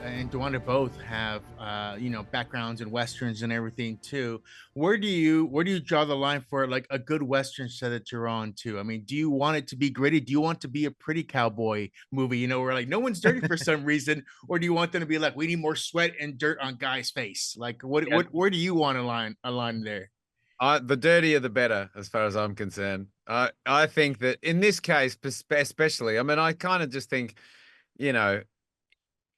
and Dwanda both have backgrounds in westerns and everything too. Where do you draw the line for like a good western set that you're on to? I mean, do you want it to be gritty? Do you want to be a pretty cowboy movie, where like no one's dirty for some reason, or do you want them to be like we need more sweat and dirt on guy's face? Like Yeah, where do you want a line there? the dirtier the better, as far as I'm concerned. I think that in this case, especially, I mean, I kind of just think, you know,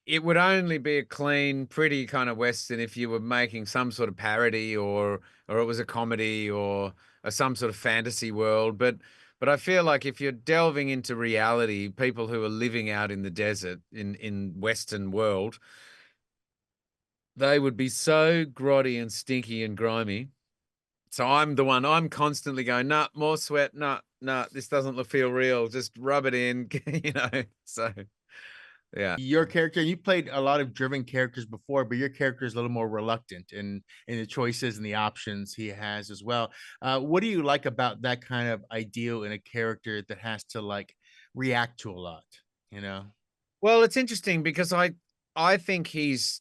it would only be a clean, pretty kind of Western if you were making some sort of parody or it was a comedy or some sort of fantasy world. But I feel like if you're delving into reality, people who are living out in the desert in Western world, they would be so grotty and stinky and grimy. So I'm constantly going, nah, more sweat, nah, nah, this doesn't feel real. Just rub it in, you know. So yeah. Your character, you played a lot of driven characters before, but your character is a little more reluctant in the choices and the options he has as well. What do you like about that kind of ideal in a character that has to like react to a lot? You know, Well, it's interesting because I think he's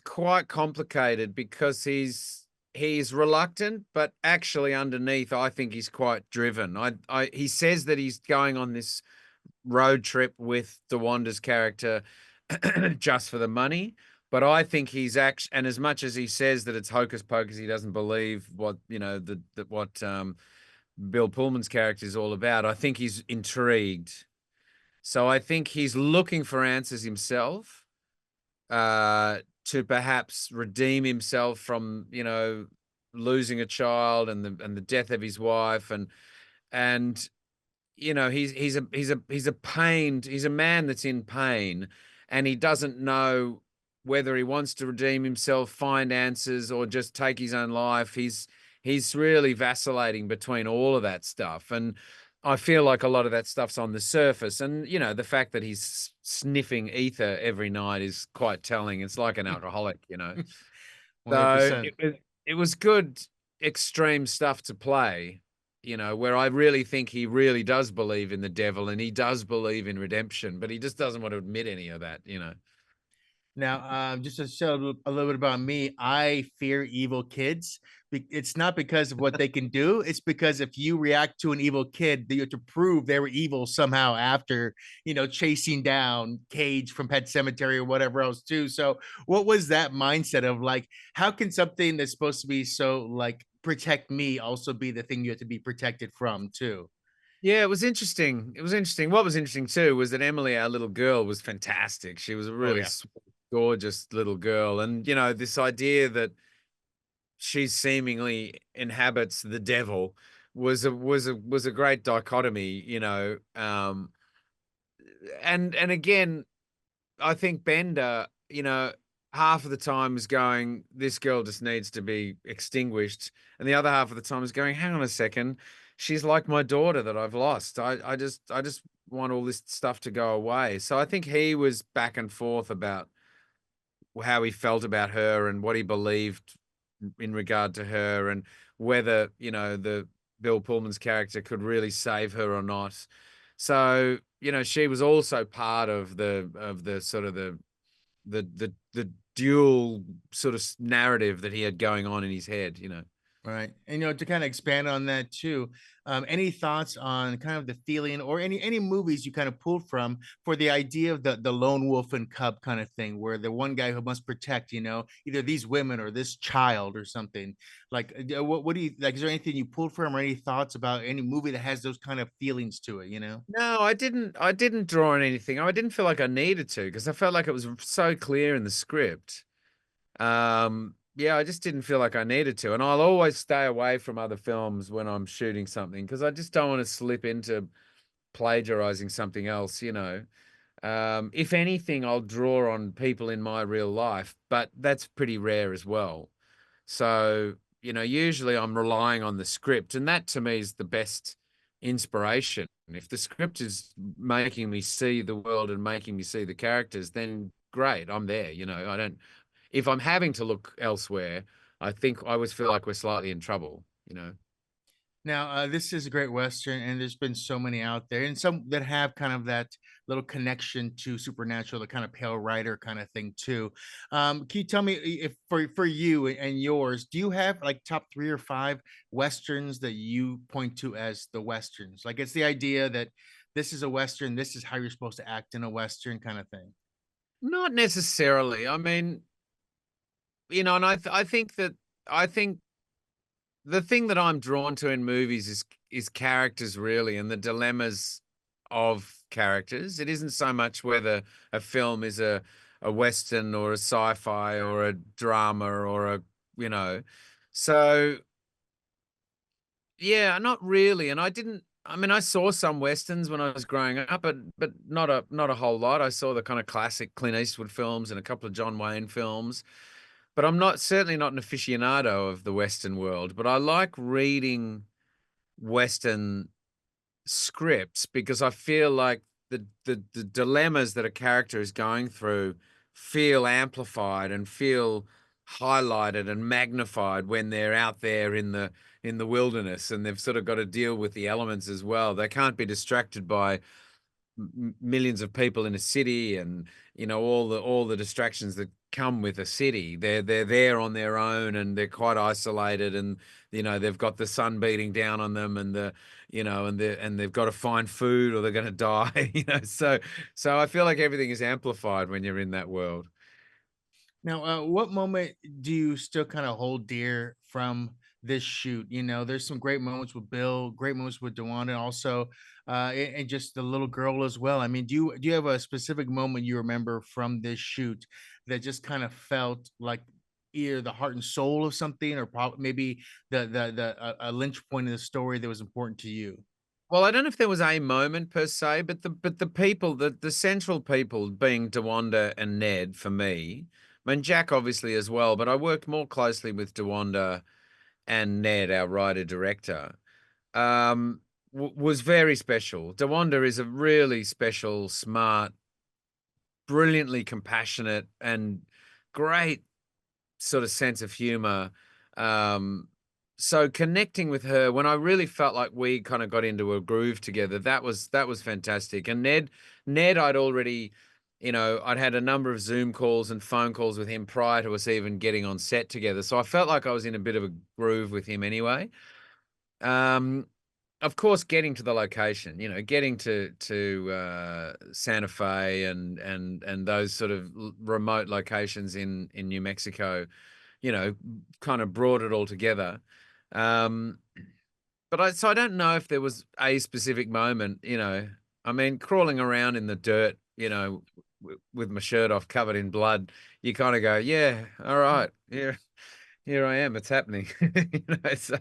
quite complicated because he's reluctant, but actually underneath I think he's quite driven. He says that he's going on this road trip with DeWanda's character just for the money. But I think he's actually, and as much as he says that it's hocus pocus, he doesn't believe what what Bill Pullman's character is all about. I think he's intrigued, so I think he's looking for answers himself, to perhaps redeem himself from losing a child and the death of his wife and he's a man that's in pain, and he doesn't know whether he wants to redeem himself, find answers, or just take his own life. He's really vacillating between all of that stuff, and I feel like a lot of that stuff's on the surface. And the fact that he's sniffing ether every night is quite telling. It's like an alcoholic. So 100%. it was good extreme stuff to play, where I really think he really does believe in the devil and he does believe in redemption, but he just doesn't want to admit any of that. Now, just to show a little bit about me, I fear evil kids. It's not because of what they can do. It's because if you react to an evil kid, you have to prove they were evil somehow after, chasing down Cage from Pet Cemetery or whatever else too. So, what was that mindset of like, how can something that's supposed to be so like protect me also be the thing you have to be protected from too? Yeah, it was interesting. It was interesting. What was interesting too was that Emily, our little girl, was fantastic. She was a Oh really yeah. sweet, gorgeous little girl. And, this idea that she seemingly inhabits the devil was a great dichotomy. And again, I think Bender, half of the time is going, this girl just needs to be extinguished. And the other half of the time is going, hang on a second. She's like my daughter that I've lost. I just want all this stuff to go away. So I think he was back and forth about how he felt about her and what he believed in regard to her and whether, the Bill Pullman's character could really save her or not. So, she was also part of the sort of the dual sort of narrative that he had going on in his head. Right. And to kind of expand on that too, any thoughts on kind of the feeling or any movies you kind of pulled from for the idea of the lone wolf and cub kind of thing, where the one guy who must protect, either these women or this child or something. Like, what do you like? Is there anything you pulled from or any thoughts about any movie that has those kind of feelings to it? No, I didn't draw on anything. I didn't feel like I needed to because I felt like it was so clear in the script. Yeah, I just didn't feel like I needed to. And I'll always stay away from other films when I'm shooting something because I just don't want to slip into plagiarizing something else. If anything, I'll draw on people in my real life, but that's pretty rare as well. So, usually I'm relying on the script, and that to me is the best inspiration. If the script is making me see the world and making me see the characters, then great, I'm there. I don't, if I'm having to look elsewhere, I think I always feel like we're slightly in trouble. Now, this is a great Western, and there's been so many out there, and some that have kind of that little connection to supernatural, the kind of Pale Rider kind of thing too. Can you tell me if for you and yours, do you have like top 3 or 5 Westerns that you point to as the Westerns? Like it's the idea that this is a Western, this is how you're supposed to act in a Western kind of thing. Not necessarily. I mean, and I think that I think the thing that I'm drawn to in movies is characters really, and the dilemmas of characters. It isn't so much whether a film is a western or a sci-fi or a drama or a you know. So yeah, not really. And I didn't. I mean, I saw some westerns when I was growing up, but not a whole lot. I saw the kind of classic Clint Eastwood films and a couple of John Wayne films. But I'm not certainly not an aficionado of the Western world. But I like reading Western scripts because I feel like the dilemmas that a character is going through feel amplified and feel highlighted and magnified when they're out there in the wilderness and they've sort of got to deal with the elements as well. They can't be distracted by millions of people in a city and all the distractions that come with a city. They're there on their own and they're quite isolated and they've got the sun beating down on them and they've got to find food or they're going to die. So I feel like everything is amplified when you're in that world. Now, what moment do you still kind of hold dear from this shoot? You know, there's some great moments with Bill, great moments with Dewan, and also, and just the little girl as well. I mean, do you have a specific moment you remember from this shoot that just kind of felt like either the heart and soul of something, or maybe a lynch point in the story that was important to you? Well, I don't know if there was a moment per se, but the people, the central people being Dewanda and Ned for me. I mean, Jack obviously as well, but I worked more closely with Dewanda and Ned, our writer director. Was very special. Dewanda is a really special, smart, brilliantly compassionate, and great sort of sense of humor. Um, so connecting with her when I really felt like we kind of got into a groove together, that was fantastic. And Ned, I'd already, I'd had a number of Zoom calls and phone calls with him prior to us even getting on set together. So I felt like I was in a bit of a groove with him anyway. Um, of course, getting to the location, getting to Santa Fe and those sort of remote locations in New Mexico, kind of brought it all together. Um, so I don't know if there was a specific moment, I mean, crawling around in the dirt, with my shirt off, covered in blood, you kind of go, yeah, all right, here I am, it's happening. So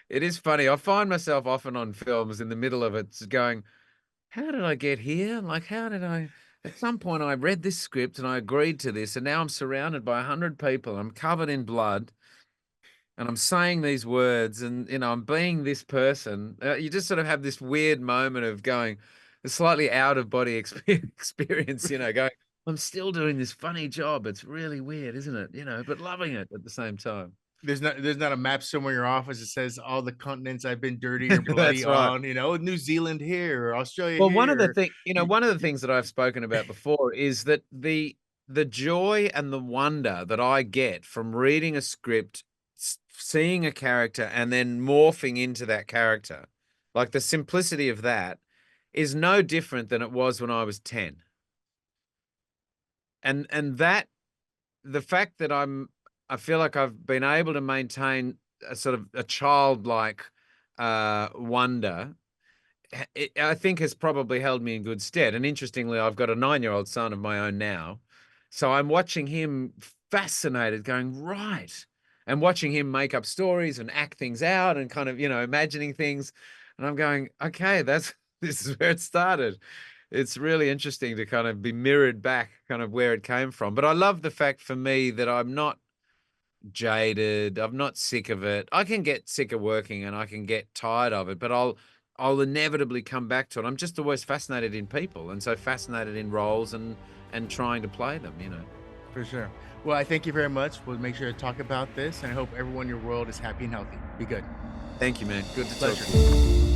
it is funny. I find myself often on films in the middle of it going, how did I get here? Like, how did I? At some point, I read this script and I agreed to this, and now I'm surrounded by 100 people. I'm covered in blood, and I'm saying these words, and I'm being this person. You just sort of have this weird moment of going, a slightly out of body experience. Going, I'm still doing this funny job. It's really weird, isn't it? But loving it at the same time. There's not a map somewhere in your office that says all the continents I've been dirty or bloody That's right. on, New Zealand here or Australia Well, one of the here. thing, one of the things that I've spoken about before is that the joy and the wonder that I get from reading a script, seeing a character, and then morphing into that character, like the simplicity of that, is no different than it was when I was 10. And that the fact that I feel like I've been able to maintain a sort of a childlike wonder I think has probably held me in good stead. And interestingly, I've got a 9-year-old son of my own now. So I'm watching him fascinated, going, right. And watching him make up stories and act things out and kind of, imagining things. And I'm going, okay, this is where it started. It's really interesting to kind of be mirrored back kind of where it came from. But I love the fact for me that I'm not jaded. I'm not sick of it. I can get sick of working and I can get tired of it, but I'll inevitably come back to it. I'm just always fascinated in people and so fascinated in roles and trying to play them. For sure. Well, I thank you very much. We'll make sure to talk about this, and I hope everyone in your world is happy and healthy. Be good. Thank you, man. Good to talk Pleasure. to you.